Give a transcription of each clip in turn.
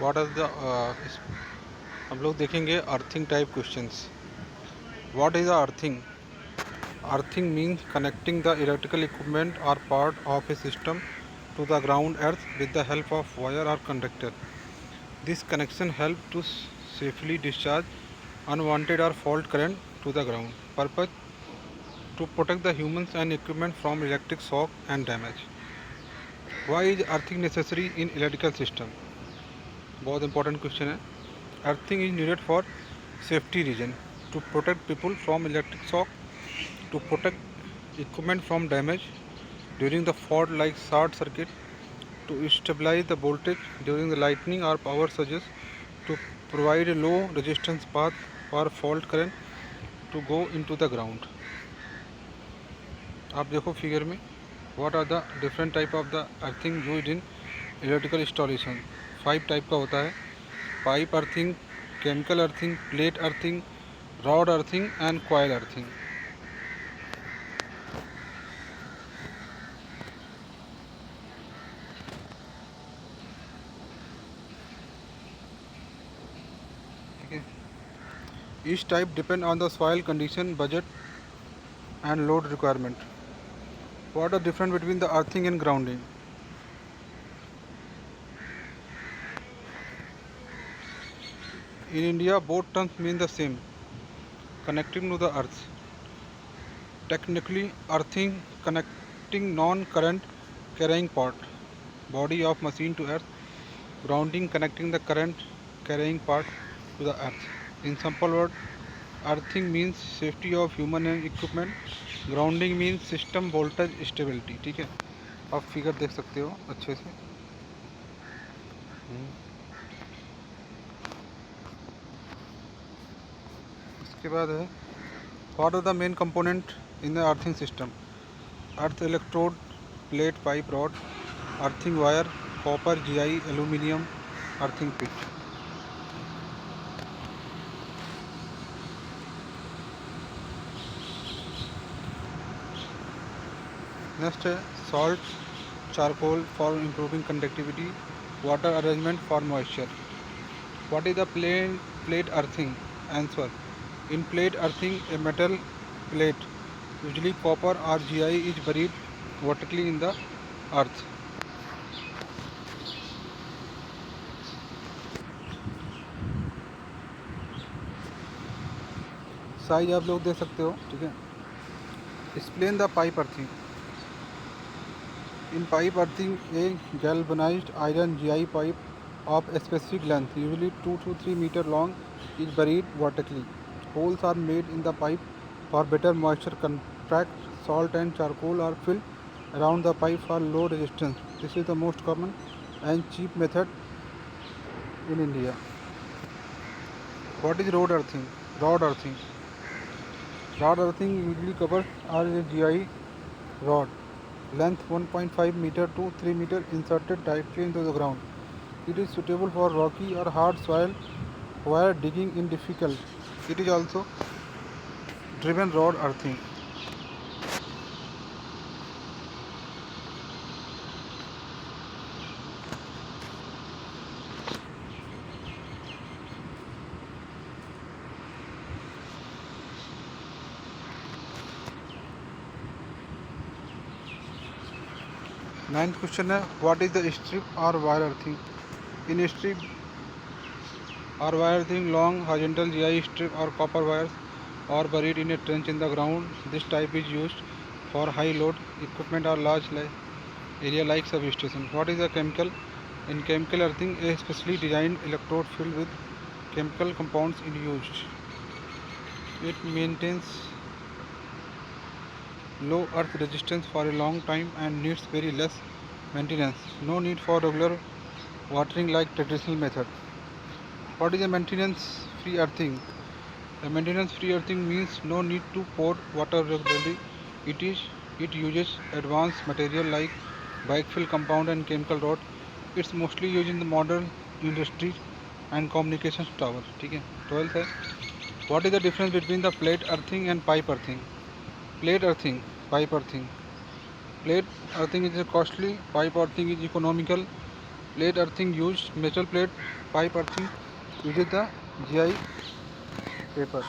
What is the हम लोग देखेंगे earthing type questions. What is earthing? Earthing means connecting the electrical equipment और part of a system to the ground earth with the help of wire or conductor. This connection helps to safely discharge unwanted or fault current to the ground. Purpose to protect the humans and equipment from electric shock and damage. Why is earthing necessary in electrical system? बहुत important question है. Earthing is needed for safety reason, to protect people from electric shock, to protect equipment from damage during the fault like short circuit, to stabilize the voltage during the lightning or power surges, to provide a low resistance path for fault current to go into the ground. आप देखो figure में, what are the different type of the earthing used in electrical installation? 5 type का होता है: pipe earthing, chemical earthing, plate earthing, rod earthing and coil earthing. ठीक है. Each type depend on the soil condition, budget and load requirement. What are the difference between the earthing and grounding? In India, both terms mean the same: connecting to the earth. Technically, earthing connecting non-current carrying part, body of machine to earth. Grounding connecting the current carrying part to the earth. In simple word, earthing means safety of human and equipment. Grounding means system voltage stability. ठीक है, आप figure देख सकते हो अच्छे से. इसके बाद है what are the main component in the earthing system? Earth electrode, plate, pipe, rod, earthing wire, copper, GI, aluminium, earthing pit. Next है salt, charcoal for improving conductivity, water arrangement for moisture. What is the plate earthing? Answer: in plate earthing, a metal plate, usually copper or GI, is buried vertically in the earth. Size आप लोग देख सकते हो. ठीक है. Explain the pipe earthing. In pipe earthing, A galvanized iron GI pipe of a specific length, usually 2 to 3 meter long, is buried vertically. Holes are made in the pipe for better moisture contact. Salt and charcoal are filled around the pipe for low resistance. This is the most common and cheap method in India. What is road earthing? Rod earthing. Rod earthing usually covers a GI rod, length 1.5 meter to 3 meter, inserted directly into the ground. It is suitable for rocky or hard soil where digging is difficult. It is also driven rod earthing. Ninth question है what is the strip or wire earthing? In strip or wire earthing, long horizontal GI strip or copper wires are buried in a trench in the ground. This type is used for high load equipment or large area like substation. What is the chemical? In chemical earthing, a specially designed electrode filled with chemical compounds is used. It maintains low earth resistance for a long time and needs very less maintenance. No need for regular watering like traditional method. What is a maintenance free earthing? A maintenance free earthing means no need to pour water regularly. It uses advanced material like backfill compound and chemical rod. It's mostly used in the modern industry and communications tower. ठीक है. 12th है what is the difference between the plate earthing and pipe earthing? Plate earthing, pipe earthing. Plate earthing is costly, pipe earthing is economical. Plate earthing used metal plate pipe earthing uses the GI paper.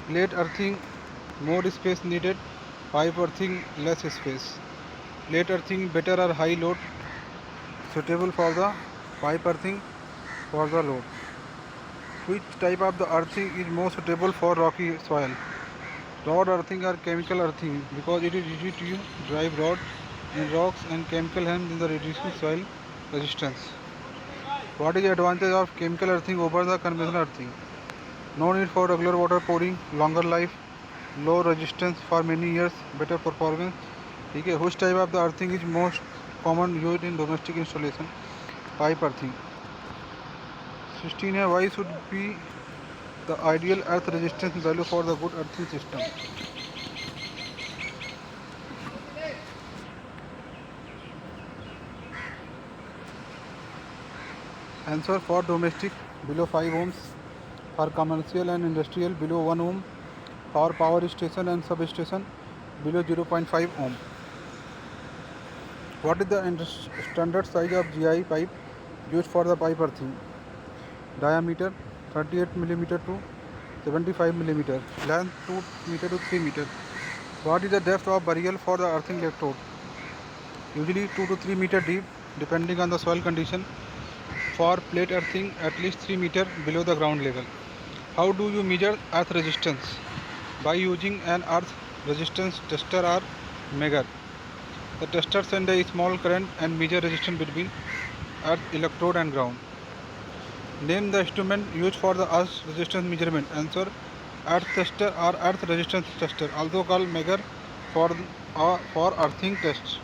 Plate earthing, more space needed. Pipe earthing, less space. Plate earthing, better or high load, suitable for the pipe earthing for the load. Which type of the earthing is more suitable for rocky soil? Rod earthing or chemical earthing, because it is easy to use drive rod in rocks and chemical hems in the reducing soil resistance. What is the advantage of chemical earthing over the conventional earthing? No need for regular water pouring, longer life, low resistance for many years, better performance. ठीक है, which type of the earthing is most common used in domestic installation? Pipe earthing. 16 है, why should be the ideal earth resistance value for the good earthing system? Answer: for domestic below 5 ohms, for commercial and industrial below 1 ohm, for power station and substation below 0.5 ohm. What is the standard size of GI pipe used for the pipe earthing? Diameter 38 mm to 75 mm, length 2 meter to 3 meter. What is the depth of burial for the earthing electrode? Usually 2 to 3 meter deep, depending on the soil condition. For plate earthing, at least 3 meter below the ground level. How do you measure earth resistance? By using an earth resistance tester or measure. The tester sends a small current and measure resistance between earth electrode and ground. Name the instrument used for the earth resistance measurement. Answer: earth tester or earth resistance tester, also called measure for earthing tests.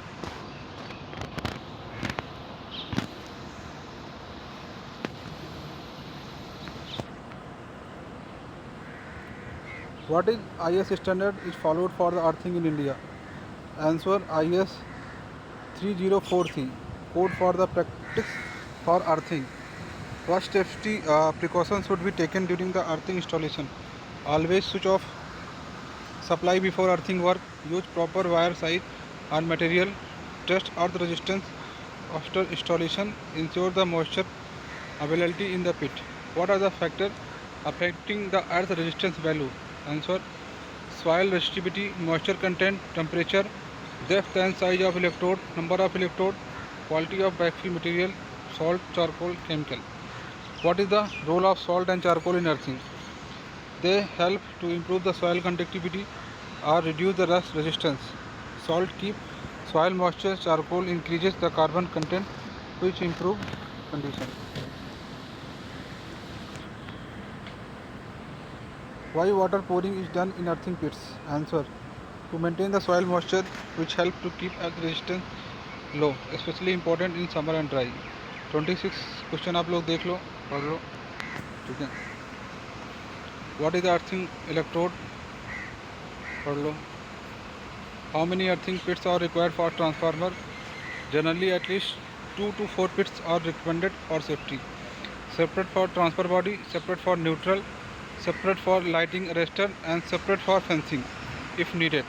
What is IS standard is followed for the earthing in India? Answer: IS 304C, code for the practice for earthing. What safety precautions should be taken during the earthing installation? Always switch off supply before earthing work. Use proper wire size and material. Test earth resistance after installation. Ensure the moisture availability in the pit. What are the factors affecting the earth resistance value? Answer: soil resistivity, moisture content, temperature, depth and size of electrode, number of electrode, quality of backfill material, salt, charcoal, chemical. What is the role of salt and charcoal in earthing? They help to improve the soil conductivity or reduce the rust resistance. Salt keeps soil moisture, charcoal increases the carbon content, which improve condition. Why water pouring is done in earthing pits? Answer: to maintain the soil moisture, which help to keep earth resistance low, especially important in summer and dry. 26 question आप लोग देख लो, पढ़ लो, ठीक है. What is the earthing electrode? पढ़ लो. How many earthing pits are required for transformer? Generally, at least 2 to 4 pits are recommended for safety. Separate for transfer body, separate for neutral, separate for lighting arrestor, and separate for fencing if needed.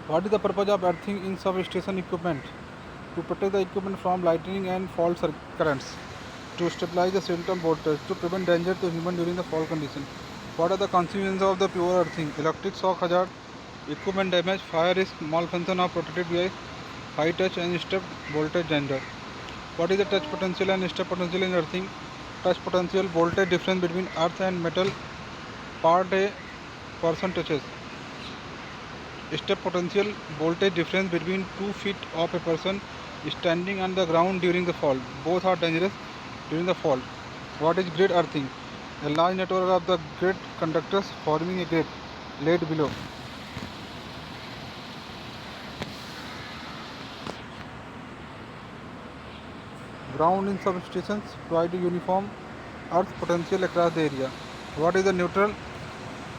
What is the purpose of earthing in substation equipment? To protect the equipment from lightning and fault currents, to stabilize the system voltage, to prevent danger to human during the fault condition. What are the consequences of the pure earthing? Electric shock hazard, equipment damage, fire risk, malfunction of protected device, high touch and step voltage danger. What is the touch potential and step potential in earthing? Touch potential, voltage difference between earth and metal part a person touches. Step potential, voltage difference between 2 feet of a person standing on the ground during the fall. Both are dangerous during the fall. What is grid earthing? A large network of the grid conductors forming a grid laid below. Ground in substations provide a uniform earth potential across the area. What is the neutral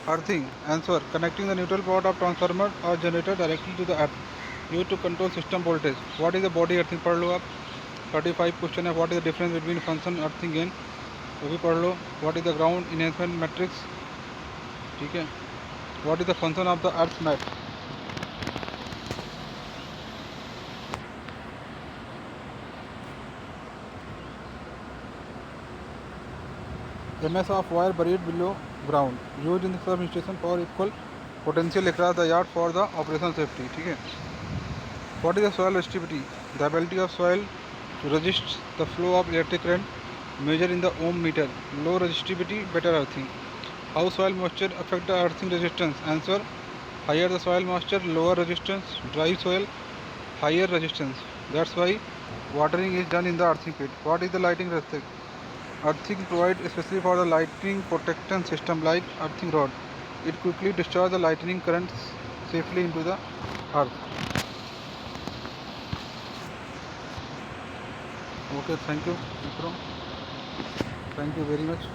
earthing? Answer: connecting the neutral part of transformer or generator directly to the earth, used to control system voltage. What is the body earthing? पढ़ लो आप. 35 question है. What is the difference between function earthing and वो भी पढ़ लो। What is the ground enhancement matrix, ठीक है। What is the function of the earth mat, the mass of wire buried below ground used in the substation for equal potential across the yard for the operational safety, ठीक है। What is the soil resistivity, the ability of soil to resist the flow of electric current measured in the ohm meter, low resistivity, better earthing. How soil moisture affect the earthing resistance, answer higher the soil moisture lower resistance, dry soil higher resistance, that's why watering is done in the earthing pit. What is the lighting resistance, earthing provides especially for the lightning protection system like earthing rod, it quickly discharges the lightning currents safely into the earth. Okay, thank you Vikram, thank you very much.